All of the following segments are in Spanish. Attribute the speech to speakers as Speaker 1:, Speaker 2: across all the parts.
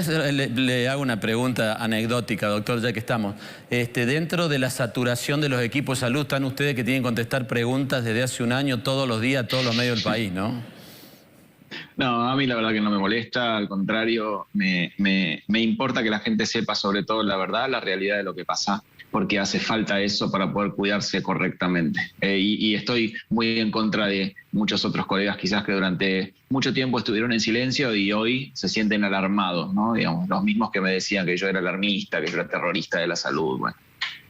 Speaker 1: Le hago una pregunta anecdótica, doctor, ya que estamos. Dentro de la saturación de los equipos de salud, están ustedes que tienen que contestar preguntas desde hace un año, todos los días, todos los medios del país, ¿no?
Speaker 2: No, a mí la verdad que no me molesta, al contrario, me importa que la gente sepa sobre todo la verdad, la realidad de lo que pasa, porque hace falta eso para poder cuidarse correctamente. Y estoy muy en contra de muchos otros colegas quizás que durante mucho tiempo estuvieron en silencio y hoy se sienten alarmados, ¿no? Digamos, los mismos que me decían que yo era alarmista, que yo era terrorista de la salud, bueno.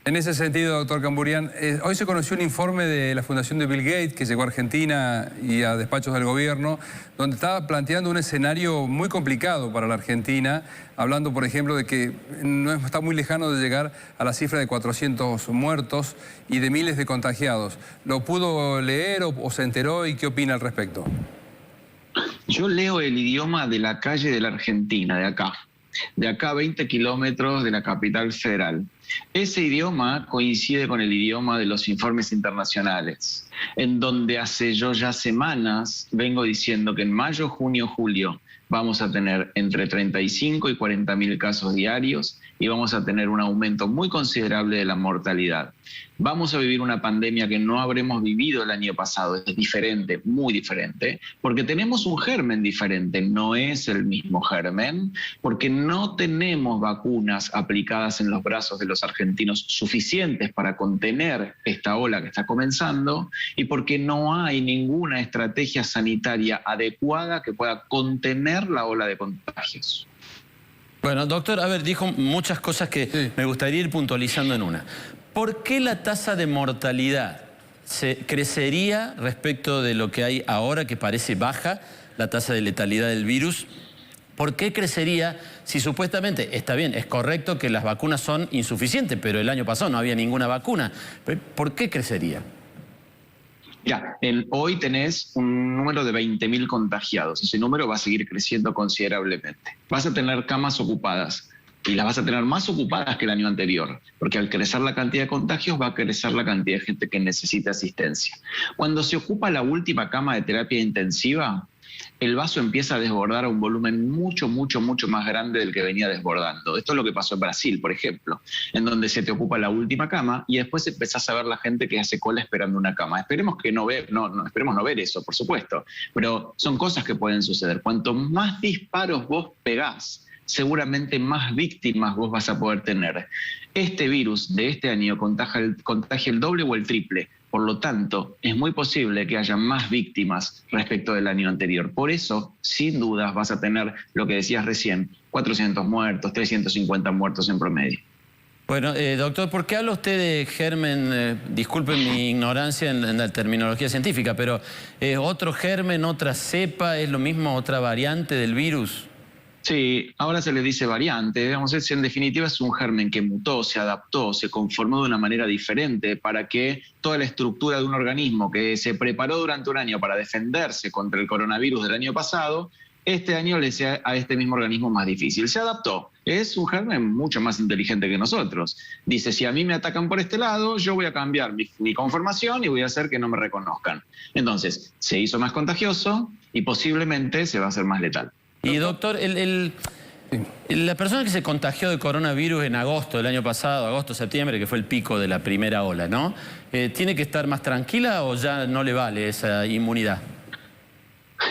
Speaker 3: En ese sentido, doctor Camburian, hoy se conoció un informe de la Fundación de Bill Gates que llegó a Argentina y a despachos del gobierno, donde estaba planteando un escenario muy complicado para la Argentina, hablando, por ejemplo, de que no está muy lejano de llegar a la cifra de 400 muertos y de miles de contagiados. ¿Lo pudo leer o se enteró y qué opina al respecto?
Speaker 2: Yo leo el idioma de la calle de la Argentina, de acá a 20 kilómetros de la capital federal. Ese idioma coincide con el idioma de los informes internacionales, en donde hace yo ya semanas vengo diciendo que en mayo, junio, julio vamos a tener entre 35 y 40 mil casos diarios y vamos a tener un aumento muy considerable de la mortalidad. Vamos a vivir una pandemia que no habremos vivido el año pasado, es diferente, muy diferente, porque tenemos un germen diferente, no es el mismo germen, porque no tenemos vacunas aplicadas en los brazos de los argentinos suficientes para contener esta ola que está comenzando y porque no hay ninguna estrategia sanitaria adecuada que pueda contener la ola de contagios.
Speaker 1: Bueno, doctor, a ver, dijo muchas cosas que me gustaría ir puntualizando en una. ¿Por qué la tasa de mortalidad crecería respecto de lo que hay ahora, que parece baja, la tasa de letalidad del virus? ¿Por qué crecería si supuestamente, está bien, es correcto que las vacunas son insuficientes, pero el año pasado no había ninguna vacuna? ¿Por qué crecería?
Speaker 2: Ya, hoy tenés un número de 20.000 contagiados. Ese número va a seguir creciendo considerablemente. Vas a tener camas ocupadas y las vas a tener más ocupadas que el año anterior, porque al crecer la cantidad de contagios va a crecer la cantidad de gente que necesita asistencia. Cuando se ocupa la última cama de terapia intensiva, el vaso empieza a desbordar a un volumen mucho más grande del que venía desbordando. Esto es lo que pasó en Brasil, por ejemplo, en donde se te ocupa la última cama y después empezás a ver la gente que hace cola esperando una cama. Esperemos esperemos no ver eso, por supuesto, pero son cosas que pueden suceder. Cuanto más disparos vos pegás, seguramente más víctimas vos vas a poder tener. Este virus de este año contagia el doble o el triple. Por lo tanto, es muy posible que haya más víctimas respecto del año anterior. Por eso, sin dudas, vas a tener lo que decías recién, 400 muertos, 350 muertos en promedio.
Speaker 1: Bueno, doctor, ¿por qué habla usted de germen? Disculpen mi ignorancia en la terminología científica, pero ¿otro germen, otra cepa, es lo mismo, otra variante del virus?
Speaker 2: Sí, ahora se le dice variante, digamos, en definitiva es un germen que mutó, se adaptó, se conformó de una manera diferente para que toda la estructura de un organismo que se preparó durante un año para defenderse contra el coronavirus del año pasado, este año le sea a este mismo organismo más difícil. Se adaptó, es un germen mucho más inteligente que nosotros. Dice, si a mí me atacan por este lado, yo voy a cambiar mi conformación y voy a hacer que no me reconozcan. Entonces, se hizo más contagioso y posiblemente se va a hacer más letal.
Speaker 1: Y doctor, la persona que se contagió de coronavirus en agosto del año pasado, agosto-septiembre, que fue el pico de la primera ola, ¿no? ¿Tiene que estar más tranquila o ya no le vale esa inmunidad?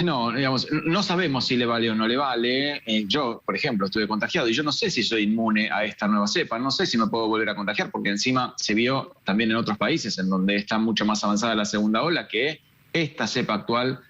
Speaker 2: No, digamos, no sabemos si le vale o no le vale. Yo, por ejemplo, estuve contagiado y yo no sé si soy inmune a esta nueva cepa, no sé si me puedo volver a contagiar, porque encima se vio también en otros países en donde está mucho más avanzada la segunda ola que esta cepa actual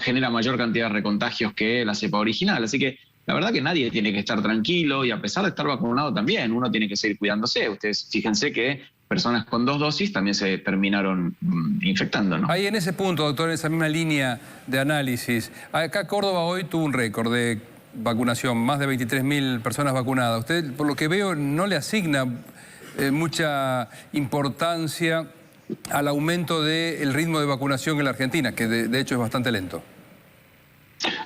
Speaker 2: genera mayor cantidad de recontagios que la cepa original. Así que la verdad que nadie tiene que estar tranquilo y a pesar de estar vacunado también, uno tiene que seguir cuidándose. Ustedes fíjense que personas con 2 dosis también se terminaron infectando, ¿no?
Speaker 3: Ahí en ese punto, doctor, en esa misma línea de análisis, acá Córdoba hoy tuvo un récord de vacunación, más de 23.000 personas vacunadas. Usted, por lo que veo, no le asigna mucha importancia al aumento del ritmo de vacunación en la Argentina, que de hecho es bastante lento.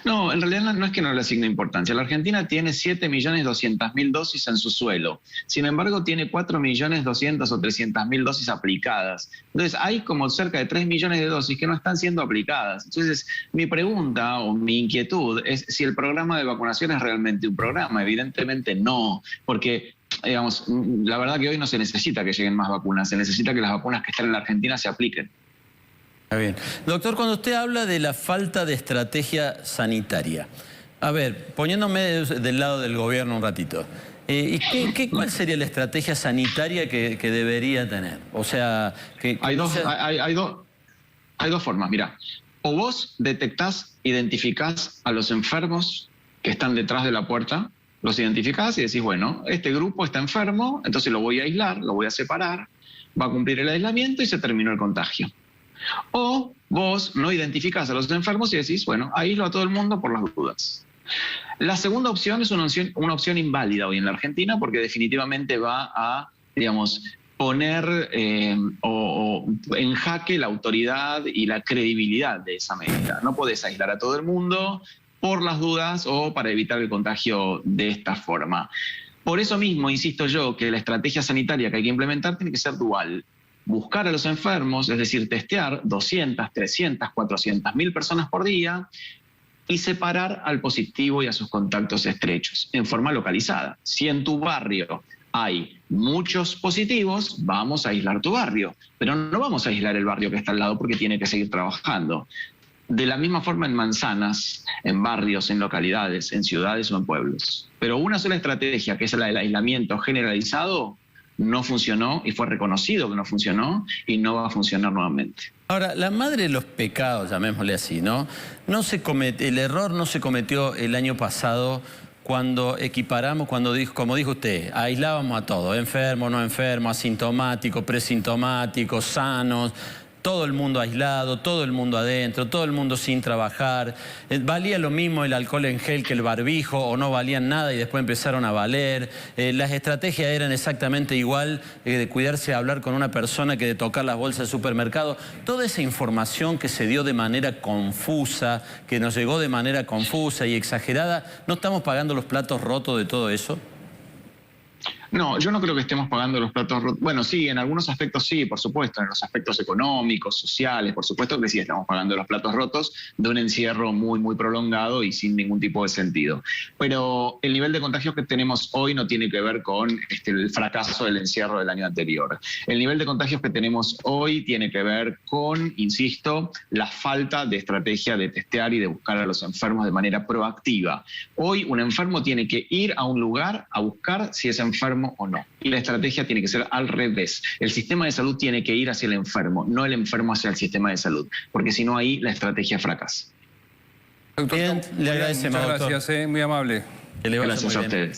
Speaker 2: No, en realidad no es que no le asigne importancia. La Argentina tiene 7.200.000 dosis en su suelo. Sin embargo, tiene 4.200.000 o 300.000 dosis aplicadas. Entonces, hay como cerca de 3 millones de dosis que no están siendo aplicadas. Entonces, mi pregunta o mi inquietud es si el programa de vacunación es realmente un programa. Evidentemente no, porque digamos, la verdad que hoy no se necesita que lleguen más vacunas, se necesita que las vacunas que están en la Argentina se apliquen.
Speaker 1: Está bien. Doctor, cuando usted habla de la falta de estrategia sanitaria, a ver, poniéndome del lado del gobierno un ratito, ¿cuál sería la estrategia sanitaria que debería tener? O sea,
Speaker 2: hay dos formas, mira. O vos detectás, identificás a los enfermos que están detrás de la puerta, los identificás y decís, bueno, este grupo está enfermo, entonces lo voy a aislar, lo voy a separar, va a cumplir el aislamiento y se terminó el contagio. O vos no identificás a los enfermos y decís, bueno, aíslo a todo el mundo por las dudas. La segunda opción es una opción inválida hoy en la Argentina porque definitivamente va a, digamos, poner en jaque la autoridad y la credibilidad de esa medida. No podés aislar a todo el mundo por las dudas o para evitar el contagio de esta forma. Por eso mismo, insisto yo, que la estrategia sanitaria que hay que implementar tiene que ser dual. Buscar a los enfermos, es decir, testear 200, 300, 400.000 personas por día y separar al positivo y a sus contactos estrechos en forma localizada. Si en tu barrio hay muchos positivos, vamos a aislar tu barrio, pero no vamos a aislar el barrio que está al lado porque tiene que seguir trabajando. De la misma forma en manzanas, en barrios, en localidades, en ciudades o en pueblos. Pero una sola estrategia, que es la del aislamiento generalizado, no funcionó y fue reconocido que no funcionó y no va a funcionar nuevamente.
Speaker 1: Ahora, la madre de los pecados, llamémosle así, ¿no? El error no se cometió el año pasado cuando equiparamos, como dijo usted, aislábamos a todos, enfermos, no enfermos, asintomáticos, presintomáticos, sanos, todo el mundo aislado, todo el mundo adentro, todo el mundo sin trabajar. Valía lo mismo el alcohol en gel que el barbijo o no valían nada y después empezaron a valer. Las estrategias eran exactamente igual de cuidarse a hablar con una persona que de tocar las bolsas del supermercado. Toda esa información que se dio de manera confusa, que nos llegó de manera confusa y exagerada, ¿no estamos pagando los platos rotos de todo eso?
Speaker 2: No, yo no creo que estemos pagando los platos rotos. Bueno, sí, en algunos aspectos sí, por supuesto, en los aspectos económicos, sociales, por supuesto que sí estamos pagando los platos rotos de un encierro muy, muy prolongado y sin ningún tipo de sentido. Pero el nivel de contagios que tenemos hoy no tiene que ver con el fracaso del encierro del año anterior. El nivel de contagios que tenemos hoy tiene que ver con, insisto, la falta de estrategia de testear y de buscar a los enfermos de manera proactiva. Hoy un enfermo tiene que ir a un lugar a buscar si es enfermo o no. Y la estrategia tiene que ser al revés. El sistema de salud tiene que ir hacia el enfermo, no el enfermo hacia el sistema de salud, porque si no ahí la estrategia fracasa.
Speaker 3: Doctor,
Speaker 1: bien, le agradecemos,
Speaker 3: muchas gracias, muy amable.
Speaker 2: Gracias a ustedes.